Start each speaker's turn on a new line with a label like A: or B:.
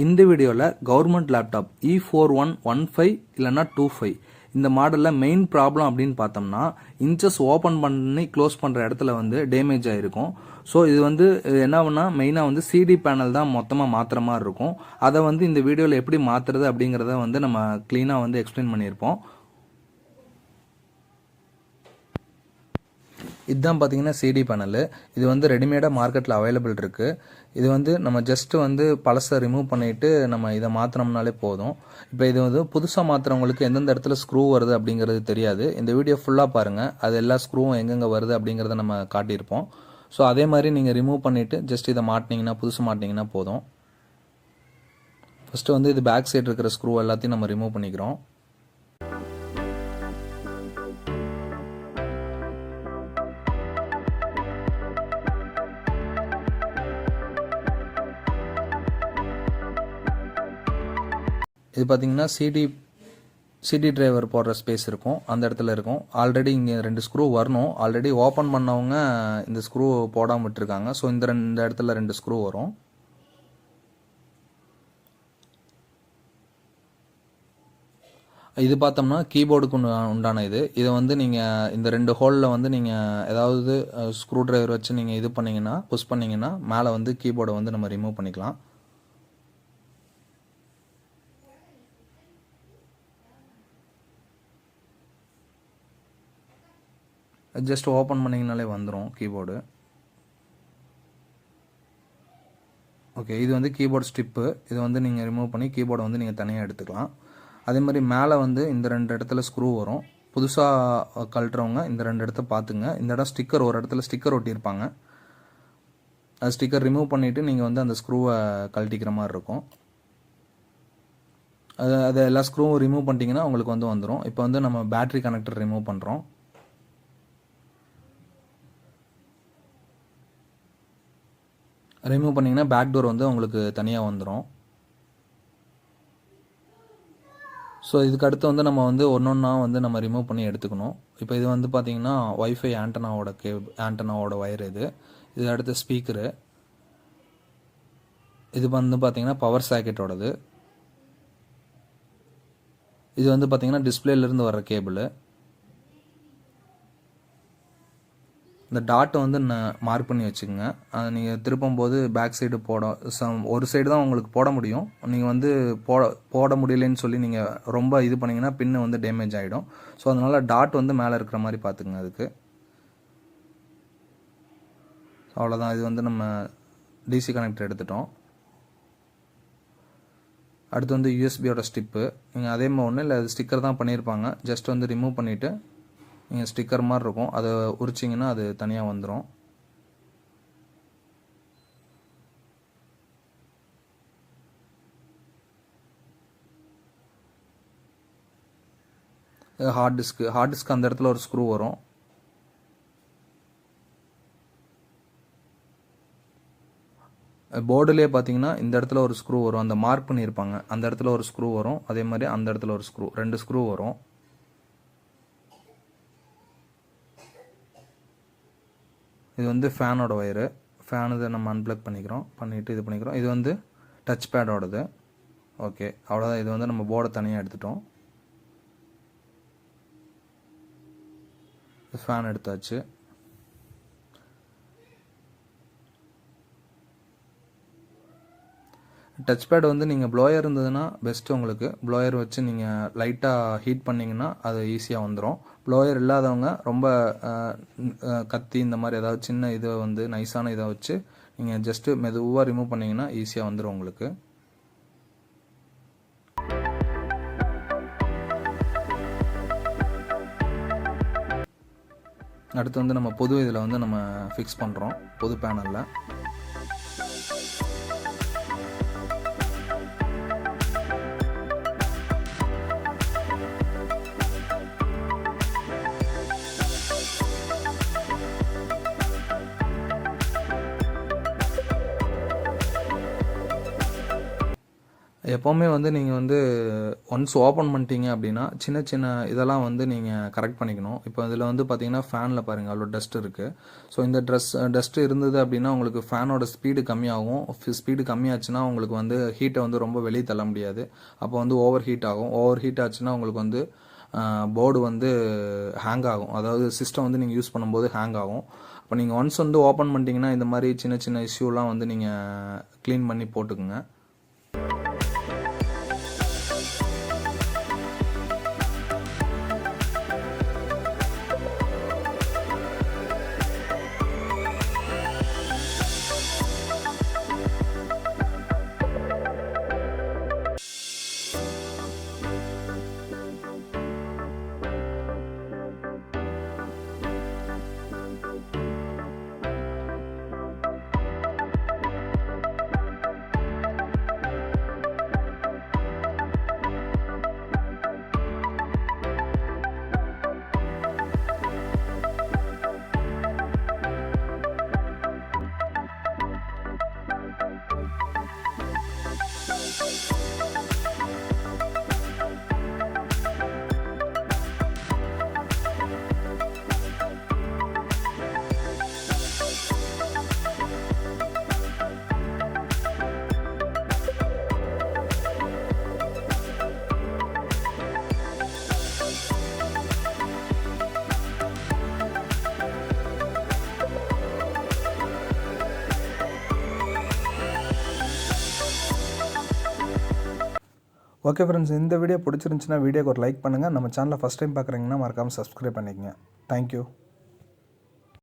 A: இந்த வீடியோவில் government laptop E4115 இல்லைன்னா 25 இந்த மாடலில் மெயின் ப்ராப்ளம் அப்படின்னு பார்த்தோம்னா இன்ச்சஸ் ஓப்பன் பண்ணி க்ளோஸ் பண்ணுற இடத்துல வந்து டேமேஜ் ஆகிருக்கும். ஸோ இது வந்து என்ன மெயினாக வந்து சிடி பேனல் தான் மொத்தமாக மாற்றுற மாதிரி இருக்கும். அதை வந்து இந்த வீடியோவில் எப்படி மாற்றுறது அப்படிங்கிறத வந்து நம்ம க்ளீனாக வந்து எக்ஸ்பிளைன் பண்ணியிருப்போம். இதுதான் பார்த்தீங்கன்னா சிடி பேனல். இது வந்து ரெடிமேடாக மார்க்கெட்டில் அவைலபிள் இருக்குது. இது வந்து நம்ம ஜஸ்ட் வந்து பழசை ரிமூவ் பண்ணிவிட்டு நம்ம இதை மாற்றினோம்னாலே போதும். இப்போ இது வந்து புதுசாக மாற்றுறவங்களுக்கு எந்தெந்த இடத்துல ஸ்க்ரூ வருது அப்படிங்கிறது தெரியாது. இந்த வீடியோ ஃபுல்லாக பாருங்கள், அது எல்லா ஸ்க்ரூவும் எங்கெங்கே வருது அப்படிங்கிறத நம்ம காட்டியிருப்போம். ஸோ அதே மாதிரி நீங்கள் ரிமூவ் பண்ணிவிட்டு ஜஸ்ட் இதை மாட்டினீங்கன்னா, புதுசு மாட்டினீங்கன்னா போதும். ஃபஸ்ட்டு வந்து இது பேக் சைடு இருக்கிற ஸ்க்ரூ எல்லாத்தையும் நம்ம ரிமூவ் பண்ணிக்கிறோம். இது பார்த்தீங்கன்னா சிடி டிரைவர் போடுற ஸ்பேஸ் இருக்கும், அந்த இடத்துல இருக்கும். ஆல்ரெடி இங்கே 2 ஸ்க்ரூ வரணும். ஆல்ரெடி ஓப்பன் பண்ணவங்க இந்த ஸ்க்ரூ போடாமல் விட்டுருக்காங்க. ஸோ இந்த இடத்துல 2 ஸ்க்ரூ வரும். இது பார்த்தோம்னா கீபோர்டுக்கு உண்டான இதை வந்து நீங்கள் இந்த 2 ஹோலில் வந்து நீங்கள் ஏதாவது ஸ்க்ரூ டிரைவர் வச்சு நீங்கள் இது பண்ணிங்கன்னா, புஷ் பண்ணிங்கன்னா மேலே வந்து கீபோர்டை வந்து நம்ம ரிமூவ் பண்ணிக்கலாம். ஜஸ்ட் ஓப்பன் பண்ணிங்கனாலே வந்துடும் கீபோர்டு. ஓகே, இது வந்து கீபோர்டு ஸ்ட்ரிப்பு. இதை வந்து நீங்கள் ரிமூவ் பண்ணி கீபோர்டை வந்து நீங்கள் தனியாக எடுத்துக்கலாம். அதே மாதிரி மேலே வந்து இந்த 2 இடத்துல ஸ்க்ரூ வரும். புதுசாக கழட்டுறவங்க இந்த 2 இடத்த பார்த்துங்க. இந்த இடம் ஸ்டிக்கர், ஒரு இடத்துல ஸ்டிக்கர் ஒட்டியிருப்பாங்க. அது ஸ்டிக்கர் ரிமூவ் பண்ணிவிட்டு நீங்கள் வந்து அந்த ஸ்க்ரூவை கழட்டிக்கிற மாதிரி இருக்கும். அதை எல்லா ஸ்க்ரூவும் ரிமூவ் பண்ணிட்டீங்கன்னா உங்களுக்கு வந்து வந்துடும். இப்போ வந்து நம்ம பேட்ரி கனெக்டர் ரிமூவ் பண்ணுறோம். ரிமூவ் பண்ணிங்கன்னா பேக் டோர் வந்து உங்களுக்கு தனியாக வந்துடும். ஸோ இதுக்கு அடுத்து வந்து நம்ம வந்து ஒன்றா வந்து நம்ம ரிமூவ் பண்ணி எடுத்துக்கணும். இப்போ இது வந்து பார்த்திங்கன்னா வைஃபை ஆண்டனாவோட வயர். இது அடுத்து ஸ்பீக்கரு. இது வந்து பார்த்திங்கன்னா பவர் சாக்கெட்டோடது. இது வந்து பார்த்திங்கன்னா டிஸ்பிளேலேருந்து வர்ற கேபிள். இந்த டாட்டை வந்து மார்க் பண்ணி வச்சுக்கோங்க. அதை நீங்கள் திருப்பும் போது பேக் சைடு ஒரு சைடு தான் உங்களுக்கு போட முடியும். நீங்கள் வந்து போட முடியலன்னு சொல்லி நீங்கள் ரொம்ப இது பண்ணிங்கன்னா பின்னு வந்து டேமேஜ் ஆகிடும். ஸோ அதனால் டாட் வந்து மேலே இருக்கிற மாதிரி பார்த்துக்குங்க. அதுக்கு அவ்வளோதான். இது வந்து நம்ம டிசி கனெக்டர் எடுத்துட்டோம். அடுத்து வந்து யூஎஸ்பியோட ஸ்டிப்பு. நீங்கள் அதே மாதிரி ஒன்றும் இல்லை, அது ஸ்டிக்கர் தான் பண்ணியிருப்பாங்க. ஜஸ்ட் வந்து ரிமூவ் பண்ணிவிட்டு நீங்கள் ஸ்டிக்கர் மாதிரி இருக்கும், அதை உரிச்சிங்கன்னா அது தனியாக வந்துடும். ஹார்ட் டிஸ்க் அந்த இடத்துல ஒரு ஸ்க்ரூ வரும். போர்டுலேயே பார்த்தீங்கன்னா இந்த இடத்துல ஒரு ஸ்க்ரூ வரும். அந்த மார்க் பண்ணியிருப்பாங்க, அந்த இடத்துல ஒரு ஸ்க்ரூ வரும். அதே மாதிரி அந்த இடத்துல ஒரு ஸ்க்ரூ, 2 ஸ்க்ரூ வரும். இது வந்து ஃபேனோட வயரு. ஃபேன் இதை நம்ம அன்பிளக் பண்ணிவிட்டு இது பண்ணிக்கிறோம். இது வந்து டச் பேடோடது. ஓகே, அவ்வளோதான். இது வந்து நம்ம போர்டை தனியாக எடுத்துட்டோம். ஃபேன் எடுத்தாச்சு. டச் பேட் வந்து நீங்கள் ப்ளோயர் இருந்ததுன்னா பெஸ்ட்டு உங்களுக்கு. ப்ளோயர் வச்சு நீங்கள் லைட்டாக ஹீட் பண்ணிங்கன்னா அது ஈஸியாக வந்துடும். ப்ளோயர் இல்லாதவங்க ரொம்ப கத்தி இந்த மாதிரி ஏதாவது சின்ன இதை வந்து நைஸான இதை வச்சு நீங்கள் ஜஸ்ட்டு மெதுவாக ரிமூவ் பண்ணிங்கன்னா ஈஸியாக வந்துடும் உங்களுக்கு. அடுத்து வந்து நம்ம பொது இதில் வந்து நம்ம ஃபிக்ஸ் பண்ணுறோம், பொது பேனலில். எப்போவுமே வந்து நீங்கள் வந்து ஒன்ஸ் ஓப்பன் பண்ணிட்டீங்க அப்படின்னா சின்ன சின்ன இதெல்லாம் வந்து நீங்கள் கரெக்ட் பண்ணிக்கணும். இப்போ இதில் வந்து பார்த்தீங்கன்னா ஃபேனில் பாருங்கள் அவ்வளோ டஸ்ட் இருக்குது. ஸோ இந்த டஸ்ட்டு இருந்தது அப்படின்னா உங்களுக்கு ஃபேனோட ஸ்பீடு கம்மியாகும். ஸ்பீடு கம்மியாச்சுன்னா உங்களுக்கு வந்து ஹீட்டை வந்து ரொம்ப வெளியே தள்ள முடியாது. அப்போ வந்து ஓவர் ஹீட் ஆகும். ஓவர் ஹீட் ஆச்சுன்னா உங்களுக்கு வந்து போர்டு வந்து ஹேங் ஆகும். அதாவது சிஸ்டம் வந்து நீங்கள் யூஸ் பண்ணும்போது ஹேங் ஆகும். அப்போ நீங்கள் ஒன்ஸ் வந்து ஓப்பன் பண்ணிட்டீங்கன்னா இந்த மாதிரி சின்ன சின்ன இஷ்யூலாம் வந்து நீங்கள் க்ளீன் பண்ணி போட்டுக்குங்க. ஓகே ஃப்ரெண்ட்ஸ், இந்த வீடியோ பிடிச்சிருந்துச்சுன்னா வீடியோக்கு ஒரு லைக் பண்ணுங்கள். நம்ம சேனலை ஃபஸ்ட் டைம் பார்க்குறீங்கன்னா மறக்காமல் சப்ஸ்கிரைப் பண்ணிக்கங்க. தேங்க்யூ.